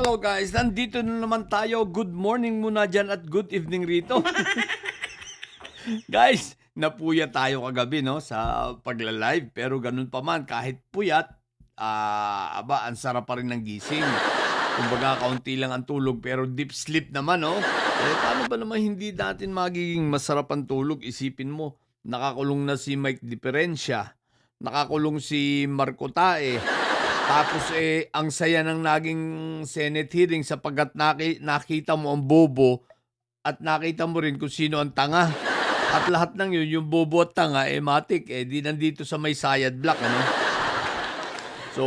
Hello guys, nandito na naman tayo. Good morning muna dyan at good evening rito. Guys, napuya tayo kagabi no sa pagla-live pero ganun pa man kahit puyat, ang sarap pa rin ng gising. Kumbaga kaunti lang ang tulog pero deep sleep naman no. Paano ba naman hindi natin magiging masarap ang tulog? Isipin mo, nakakulong na si Mike Diferensya, nakakulong si Marco Tae. Tapos ang saya ng naging Senate hearing sapagkat nakita mo ang bobo at nakita mo rin kung sino ang tanga. At lahat ng yun, yung bobo at tanga, matik, di nandito sa may sayad block, ano? So,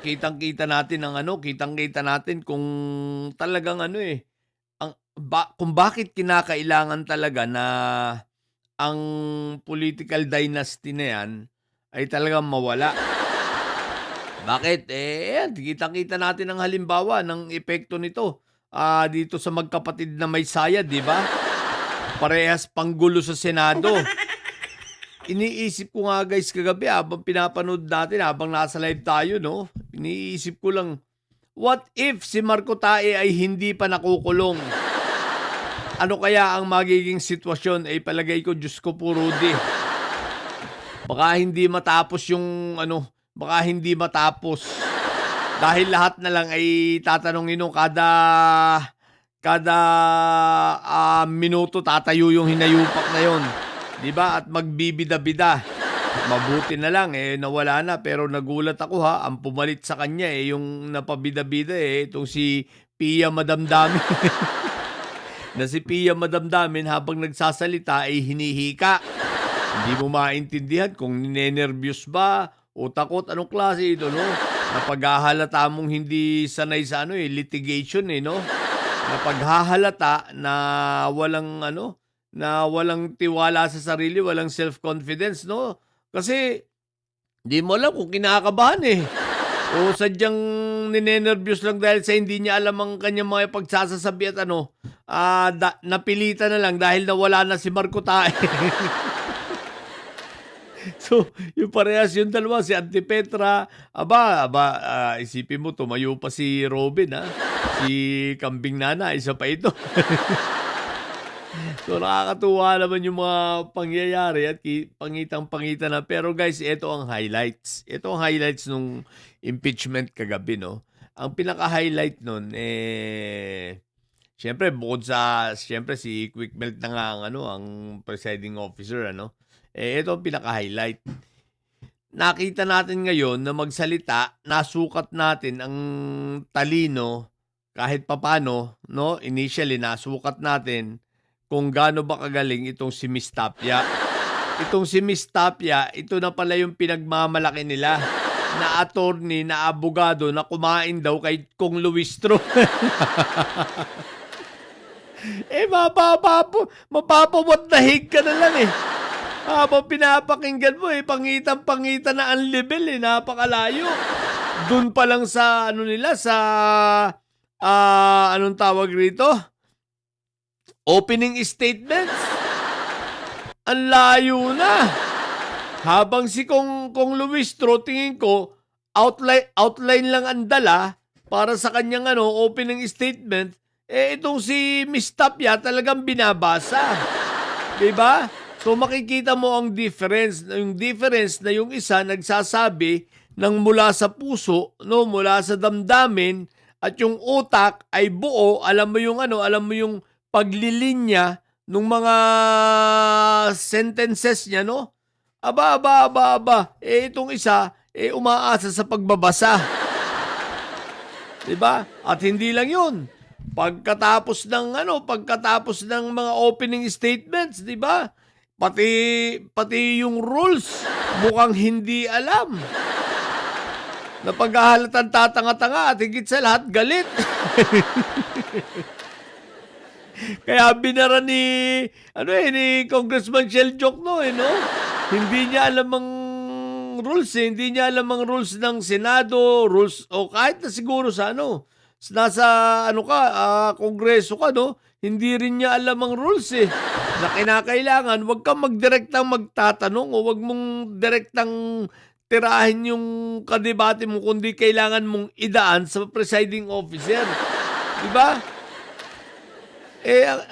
kitang-kita natin kitang-kita natin kung talagang kung bakit kinakailangan talaga na ang political dynasty na yan ay talagang mawala. Bakit? Kitang-kita natin ang halimbawa ng epekto nito dito sa magkapatid na may sayad, di ba? Parehas panggulo sa Senado. Iniisip ko nga guys kagabi habang pinapanood natin, habang nasa live tayo, no? Iniisip ko lang, what if si Marco Tae ay hindi pa nakukulong? Ano kaya ang magiging sitwasyon? Palagay ko, Diyos ko po, Rudy. Baka hindi matapos baka hindi matapos. Dahil lahat na lang ay tatanungin nung kada minuto tatayo yung hinayupak na yon. 'Di ba? At magbibida-bida. Mabuti na lang nawala na pero nagulat ako ang pumalit sa kanya yung napabida-bida itong si Pia Madamdamin. Na si Pia Madamdamin habang nagsasalita ay hinihika. Hindi mo maintindihan kung ninenervyos ba o takot, anong klase ito, no? Napaghahalata mong hindi sanay sa litigation, no? Napaghahalata na walang tiwala sa sarili, walang self-confidence, no? Kasi, di mo alam kung kinakabahan, O sadyang ninenervyos lang dahil sa hindi niya alam ang kanyang mga pagsasasabi at napilitan na lang dahil nawala na si Marco Tae. So, yung parehas yung dalawa, si Auntie Petra, isipin mo, tumayo pa si Robin, Si Kambing Nana, isa pa ito. So, nakakatuwa naman yung mga pangyayari at pangitang-pangita na. Pero guys, ito ang highlights. Ito ang highlights nung impeachment kagabi, no? Ang pinaka-highlight nun, siyempre, bukod sa, si Quick Melt na nga ang presiding officer, ito ang pinaka-highlight. Nakita natin ngayon na magsalita, nasukat natin ang talino kahit papano, no? Initially, nasukat natin kung gaano ba kagaling itong si Miss Tapia. Itong si Miss Tapia, ito na pala yung pinagmamalaki nila na attorney, na abogado, na kumain daw kay Kong Luistro. Mapapawat na hig ka na lang Habang pinapakinggan mo pangitan-pangitan na ang level napakalayo. Doon pa lang sa anong tawag rito? Opening statements. Ang layo na. Habang si Kong Luistro, tingin ko, outline lang ang dala para sa kanyang opening statement. Itong si Miss Tapia talagang binabasa. Diba? So makikita mo ang difference. Yung difference na yung isa nagsasabi ng mula sa puso, no, mula sa damdamin, at yung utak ay buo, alam mo yung paglilinya ng mga sentences niya, no? Itong isa, umaasa sa pagbabasa. Diba? At hindi lang yun. Pagkatapos ng mga opening statements, diba? Pati yung rules, mukhang hindi alam. Napaghahalatan tatanga-tanga at higit sa lahat, galit. Kaya binara ni Congressman Shell Jokno, no? Hindi niya alam ang rules, Hindi niya alam ang rules ng Senado, rules, o kahit na siguro sa nasa kongreso ka, no? Hindi rin niya alam ang rules, na kinakailangan, wag kang magdirektang magtatanong o wag mong direktang tirahin yung kadebate mo kundi kailangan mong idaan sa presiding officer, 'di ba?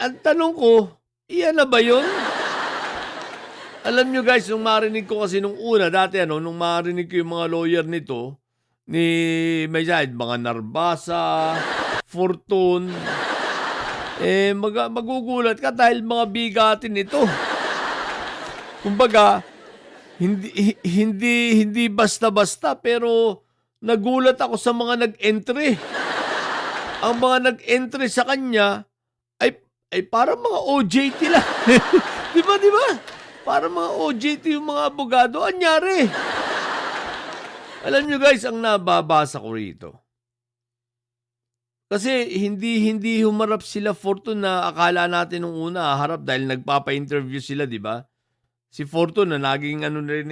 Ang tanong ko, iyan na ba 'yun? Alam nyo guys, nung marinig ko kasi nung una dati nung marinig ko yung mga lawyer nito, ni may side, mga Narbasa, Fortun, magugulat ka dahil mga bigatin ito. Kumbaga, hindi basta-basta pero nagulat ako sa mga nag-entry. Ang mga nag-entry sa kanya ay parang mga OJT lang. 'Di ba, 'di ba? Parang mga OJT yung mga abogado. Anyari? Alam nyo guys, ang nababasa ko rito. Kasi hindi humarap sila Fortune na akala natin nung una harap dahil nagpapa-interview sila, 'di ba? Si Fortune na naging ano rin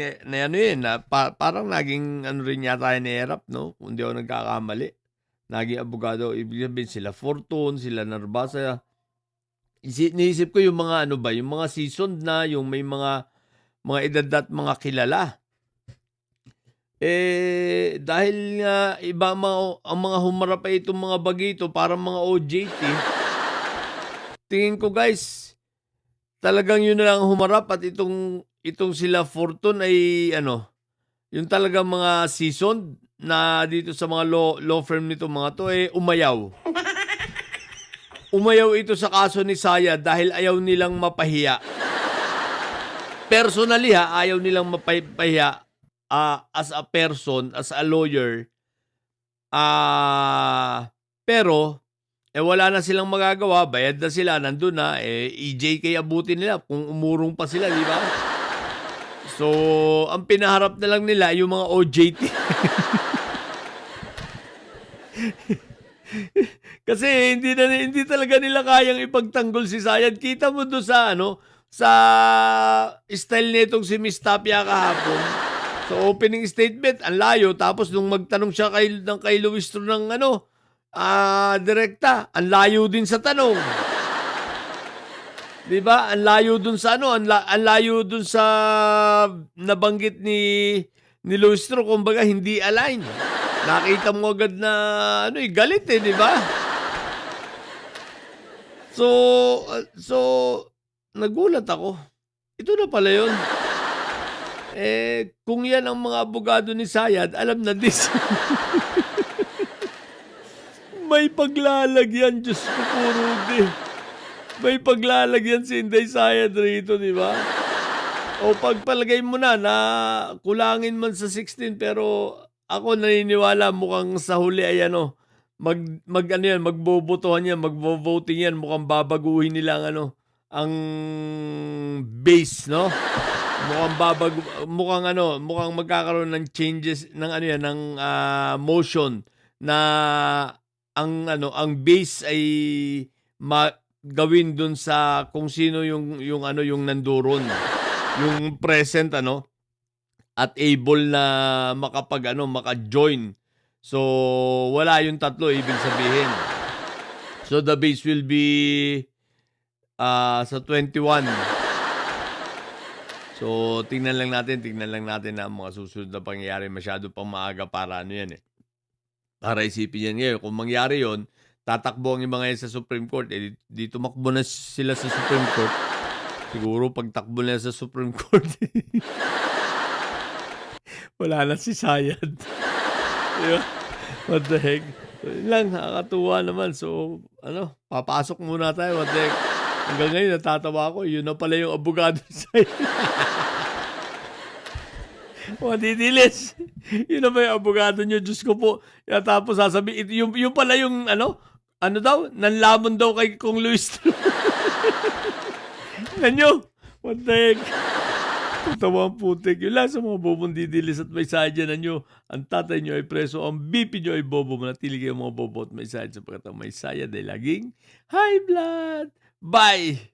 na parang naging ano rin yata ni Erap, no? Kung di ako nagkakamali. Naging abogado, ibig sabihin sila Fortune, sila Narbasa. Niisip ko yung mga ano ba, yung mga seasoned na, yung may mga edad at mga kilala. Dahil nga iba ang mga humarap ay itong mga bagito, parang mga OJT. Tingin ko guys, talagang yun na lang humarap at itong sila Fortune ay yung talagang mga seasoned na dito sa mga law firm nito mga to umayaw. Umayaw ito sa kaso ni Sayad dahil ayaw nilang mapahiya. Personally ayaw nilang mapahiya as a person, as a lawyer. Pero wala na silang magagawa, bayad na sila, nandun na, EJK abutin nila kung umurong pa sila, di ba? So, ang pinaharap na lang nila yung mga OJT. Kasi hindi talaga nila kayang ipagtanggol si Sayad. Kita mo doon sa style nitong si Miss Tapia kahapon. So opening statement, ang layo. Tapos nung magtanong siya kay Luis Tro ng direkta, ang layo din sa tanong. 'Di ba? Ang layo dun sa ang layo dun sa nabanggit ni Luis Tro, kumbaga hindi align. Nakita mo agad na galit di ba? So nagulat ako. Ito na pala 'yun. Kung yan ang mga abogado ni Sayad, alam na this. May paglalagyan, Diyos ko po, Rudy. May paglalagyan si Inday Sayad rito, di ba? O pagpalagay mo na kulangin man sa 16, pero ako naniniwala mukhang sa huli ay magbobotohan yan, magvo-voting yan, mukhang babaguhin nila ang base, no? Mukhang magkakaroon ng changes ng motion na ang base ay gawin dun sa kung sino yung nandoron, yung present at able na maka-join. So wala yung tatlo, ibig sabihin. So the base will be sa 21. So, tingnan lang natin na mga susunod na pangyayari, masyado pang maaga para para isipin yan ngayon. Kung mangyari yon, tatakbo ang iba ngayon sa Supreme Court, di tumakbo na sila sa Supreme Court. Siguro pagtakbo na sa Supreme Court, wala na si Sayad. Diba? What the heck? So, yun lang, nakakatuwa naman. So, papasok muna tayo. What the heck? Hanggang ngayon, natatawa ako. Yun na pala yung abogado sa'yo. Mga didilis. Yun na ba yung abogado nyo? Diyos ko po. Tapos sasabihin, yung pala yung, nanlamon daw kay Kong Luis Tro. Nanyo? What the heck? Tawa ang putik. Yun lang sa mga bobong didilis at may sadya na nyo. Ang tatay nyo ay preso. Ang BP nyo ay bobo. Manatili kayo mga bobo at may sadya sapagkat ang may saya dahil laging high blood. Bye!